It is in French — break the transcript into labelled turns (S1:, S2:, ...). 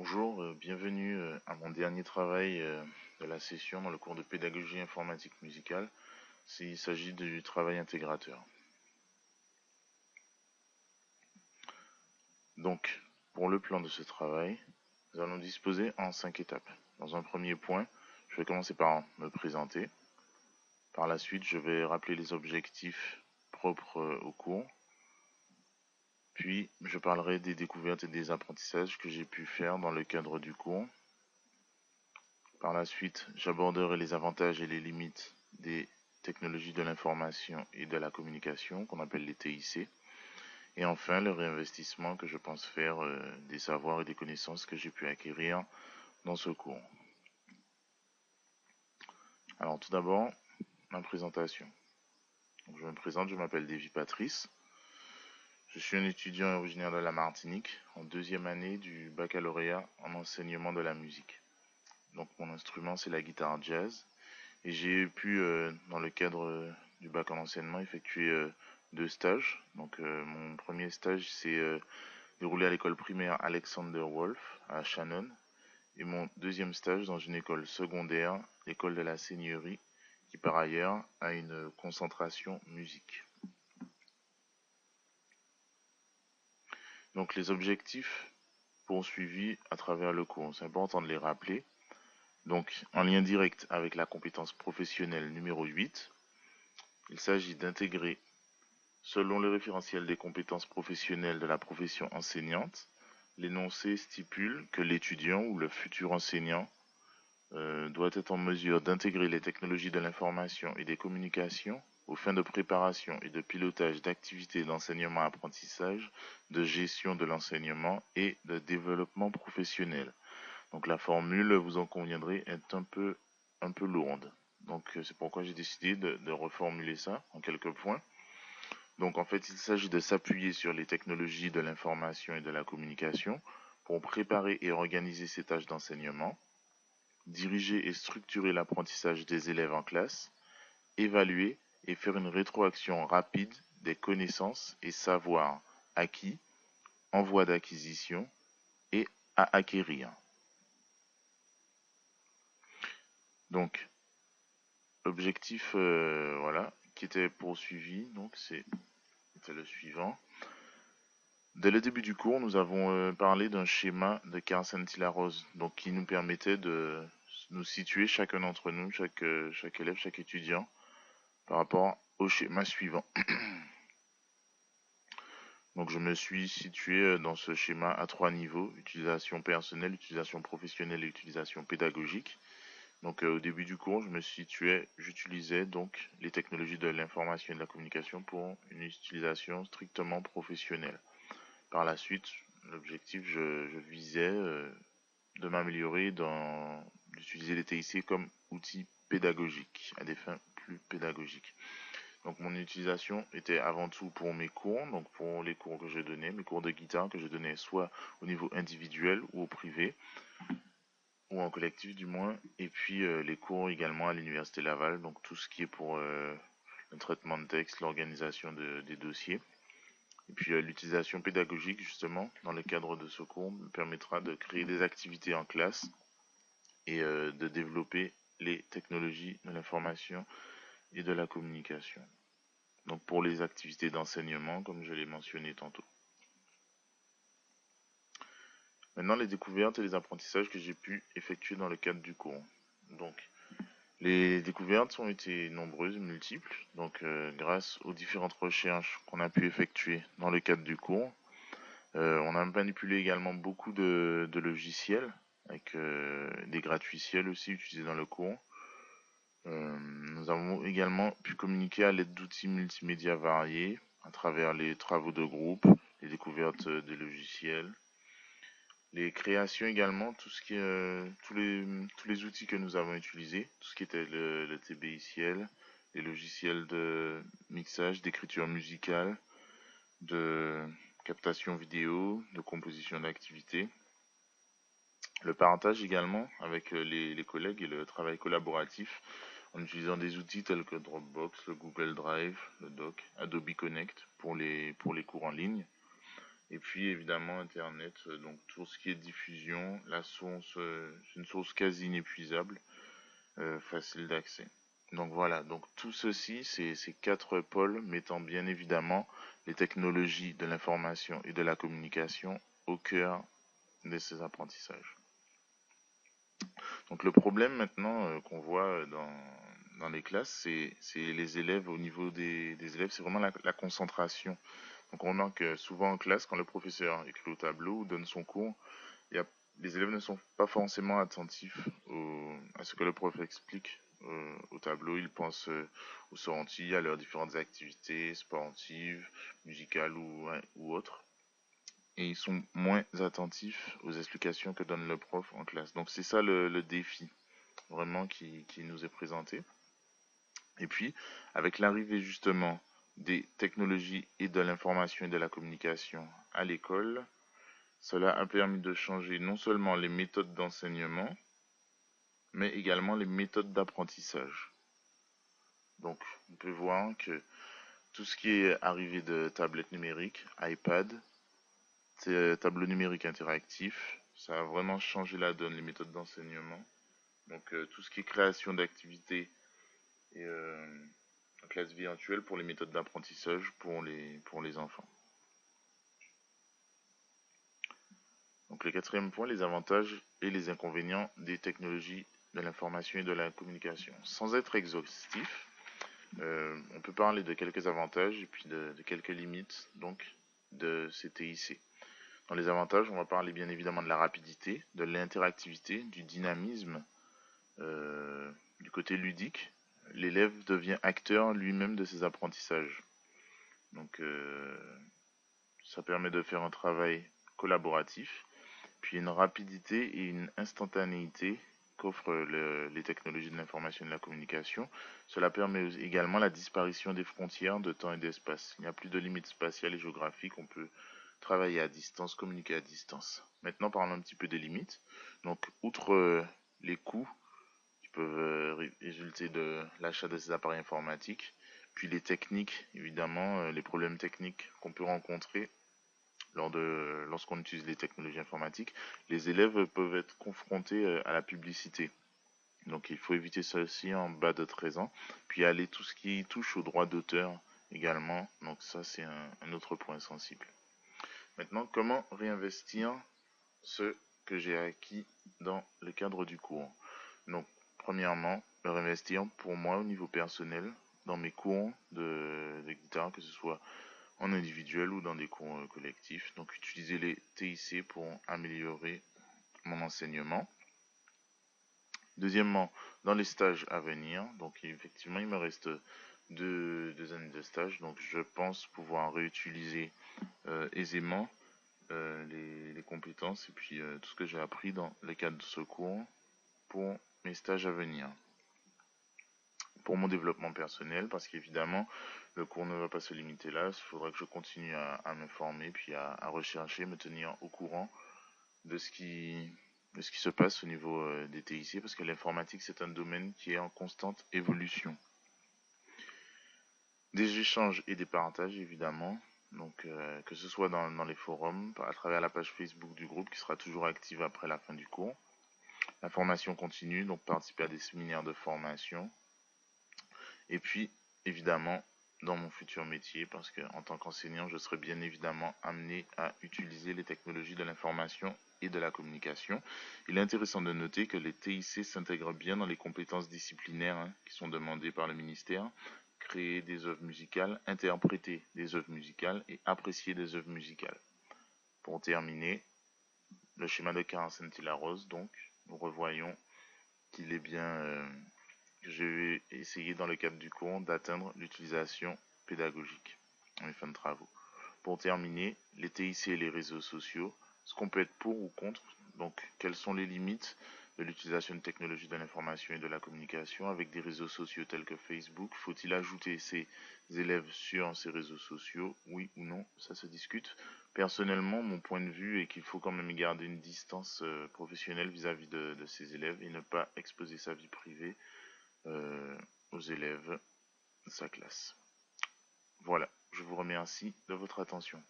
S1: Bonjour, bienvenue à mon dernier travail de la session dans le cours de pédagogie informatique musicale. Il s'agit du travail intégrateur. Donc, pour le plan de ce travail, nous allons disposer en 5 étapes. Dans un premier point, je vais commencer par me présenter. Par la suite, je vais rappeler les objectifs propres au cours. Puis, je parlerai des découvertes et des apprentissages que j'ai pu faire dans le cadre du cours. Par la suite, j'aborderai les avantages et les limites des technologies de l'information et de la communication, qu'on appelle les TIC. Et enfin, le réinvestissement que je pense faire des savoirs et des connaissances que j'ai pu acquérir dans ce cours. Alors tout d'abord, ma présentation. Donc, je me présente, je m'appelle Davy Patrice. Je suis un étudiant originaire de la Martinique, en deuxième année du baccalauréat en enseignement de la musique. Donc mon instrument, c'est la guitare jazz. Et j'ai pu, dans le cadre du bac en enseignement, effectuer 2 stages. Donc mon premier stage s'est déroulé à l'école primaire Alexander Wolf à Shannon. Et mon deuxième stage dans une école secondaire, l'école de la Seigneurie, qui par ailleurs a une concentration musique. Donc les objectifs poursuivis à travers le cours, c'est important de les rappeler. Donc en lien direct avec la compétence professionnelle numéro 8, il s'agit d'intégrer, selon le référentiel des compétences professionnelles de la profession enseignante, l'énoncé stipule que l'étudiant ou le futur enseignant doit être en mesure d'intégrer les technologies de l'information et des communications aux fins de préparation et de pilotage d'activités d'enseignement-apprentissage, de gestion de l'enseignement et de développement professionnel. Donc la formule, vous en conviendrez, est un peu lourde. Donc c'est pourquoi j'ai décidé de reformuler ça en quelques points. Donc en fait, il s'agit de s'appuyer sur les technologies de l'information et de la communication pour préparer et organiser ces tâches d'enseignement, diriger et structurer l'apprentissage des élèves en classe, évaluer et faire une rétroaction rapide des connaissances et savoirs acquis, en voie d'acquisition et à acquérir. Donc, l'objectif voilà, qui était poursuivi, donc c'était le suivant. Dès le début du cours, nous avons parlé d'un schéma de Carson-Tilla-Rose, donc qui nous permettait de nous situer chacun d'entre nous, chaque élève, chaque étudiant, par rapport au schéma suivant. Donc je me suis situé dans ce schéma à 3 niveaux: utilisation personnelle, utilisation professionnelle et utilisation pédagogique. Donc au début du cours, j'utilisais donc les technologies de l'information et de la communication pour une utilisation strictement professionnelle. Par la suite, l'objectif, je visais de m'améliorer d'utiliser les TIC comme outil pédagogique, à des fins plus pédagogiques. Donc mon utilisation était avant tout pour mes cours, donc pour les cours que je donnais, mes cours de guitare que je donnais soit au niveau individuel ou au privé, ou en collectif du moins, et puis les cours également à l'Université Laval, donc tout ce qui est pour le traitement de texte, l'organisation des dossiers. Et puis l'utilisation pédagogique, justement, dans le cadre de ce cours, me permettra de créer des activités en classe et de développer les technologies de l'information et de la communication. Donc pour les activités d'enseignement, comme je l'ai mentionné tantôt. Maintenant, les découvertes et les apprentissages que j'ai pu effectuer dans le cadre du cours. Donc, les découvertes ont été nombreuses, multiples. Donc, grâce aux différentes recherches qu'on a pu effectuer dans le cadre du cours, on a manipulé également beaucoup de logiciels, avec des gratuiciels aussi utilisés dans le cours. Nous avons également pu communiquer à l'aide d'outils multimédia variés, à travers les travaux de groupe, les découvertes de logiciels, les créations également, tout ce qui est, tous les outils que nous avons utilisés, tout ce qui était le TBICL, les logiciels de mixage, d'écriture musicale, de captation vidéo, de composition d'activités. Le parentage également avec les collègues et le travail collaboratif en utilisant des outils tels que Dropbox, le Google Drive, le Doc, Adobe Connect pour les cours en ligne. Et puis évidemment Internet, donc tout ce qui est diffusion, la source, c'est une source quasi inépuisable, facile d'accès. Donc voilà, donc tout ceci, c'est ces quatre pôles mettant bien évidemment les technologies de l'information et de la communication au cœur de ces apprentissages. Donc le problème maintenant qu'on voit dans les classes, c'est les élèves, au niveau des élèves, c'est vraiment la concentration. Donc on remarque que souvent en classe, quand le professeur écrit au tableau ou donne son cours, il y a, les élèves ne sont pas forcément attentifs à ce que le prof explique au tableau. Ils pensent aux sorties, à leurs différentes activités sportives, musicales ou autres. Et ils sont moins attentifs aux explications que donne le prof en classe. Donc c'est ça le défi vraiment qui nous est présenté. Et puis, avec l'arrivée justement des technologies et de l'information et de la communication à l'école, cela a permis de changer non seulement les méthodes d'enseignement, mais également les méthodes d'apprentissage. Donc, on peut voir que tout ce qui est arrivé de tablettes numériques, iPad, tableau numérique interactif, ça a vraiment changé la donne, les méthodes d'enseignement. Donc, tout ce qui est création d'activités et classe virtuelle pour les méthodes d'apprentissage pour les enfants. Donc le quatrième point, les avantages et les inconvénients des technologies de l'information et de la communication. Sans être exhaustif, on peut parler de quelques avantages et puis de quelques limites donc de ces TIC. Dans les avantages, on va parler bien évidemment de la rapidité, de l'interactivité, du dynamisme, du côté ludique. L'élève devient acteur lui-même de ses apprentissages. Donc ça permet de faire un travail collaboratif, puis une rapidité et une instantanéité qu'offrent les technologies de l'information et de la communication. Cela permet également la disparition des frontières de temps et d'espace. Il n'y a plus de limites spatiales et géographiques, on peut travailler à distance, communiquer à distance. Maintenant, parlons un petit peu des limites. Donc, outre les coûts qui peuvent résulter de l'achat de ces appareils informatiques, puis les techniques, évidemment, les problèmes techniques qu'on peut rencontrer lorsqu'on utilise les technologies informatiques, les élèves peuvent être confrontés à la publicité. Donc il faut éviter ça aussi en bas de 13 ans. Puis aller tout ce qui touche au droit d'auteur également. Donc ça c'est un autre point sensible. Maintenant, comment réinvestir ce que j'ai acquis dans le cadre du cours? Donc premièrement, le réinvestir pour moi au niveau personnel dans mes cours de guitare, que ce soit en individuel ou dans des cours collectifs. Donc utiliser les TIC pour améliorer mon enseignement. Deuxièmement, dans les stages à venir, donc effectivement il me reste deux années de stage, donc je pense pouvoir réutiliser aisément les compétences et puis tout ce que j'ai appris dans le cadre de ce cours pour mes stages à venir. Pour mon développement personnel, parce qu'évidemment, le cours ne va pas se limiter là, il faudra que je continue à m'informer, puis à rechercher, me tenir au courant de ce qui se passe au niveau des TIC, parce que l'informatique, c'est un domaine qui est en constante évolution. Des échanges et des partages, évidemment, donc que ce soit dans les forums, à travers la page Facebook du groupe, qui sera toujours active après la fin du cours. La formation continue, donc participer à des séminaires de formation, et puis, évidemment, dans mon futur métier, parce qu'en tant qu'enseignant, je serai bien évidemment amené à utiliser les technologies de l'information et de la communication. Il est intéressant de noter que les TIC s'intègrent bien dans les compétences disciplinaires qui sont demandées par le ministère. Créer des œuvres musicales, interpréter des œuvres musicales et apprécier des œuvres musicales. Pour terminer, le schéma de Caracenti-Larose, donc, nous revoyons qu'il est bien... je vais essayer dans le cadre du cours d'atteindre l'utilisation pédagogique en mes fins de travaux. Pour terminer, les TIC et les réseaux sociaux, ce qu'on peut être pour ou contre, donc quelles sont les limites de l'utilisation de technologies de l'information et de la communication avec des réseaux sociaux tels que Facebook. Faut-il ajouter ces élèves sur ces réseaux sociaux? Oui ou non, ça se discute. Personnellement, mon point de vue est qu'il faut quand même garder une distance professionnelle vis-à-vis de ces élèves et ne pas exposer sa vie privée aux élèves de sa classe. Voilà, je vous remercie de votre attention.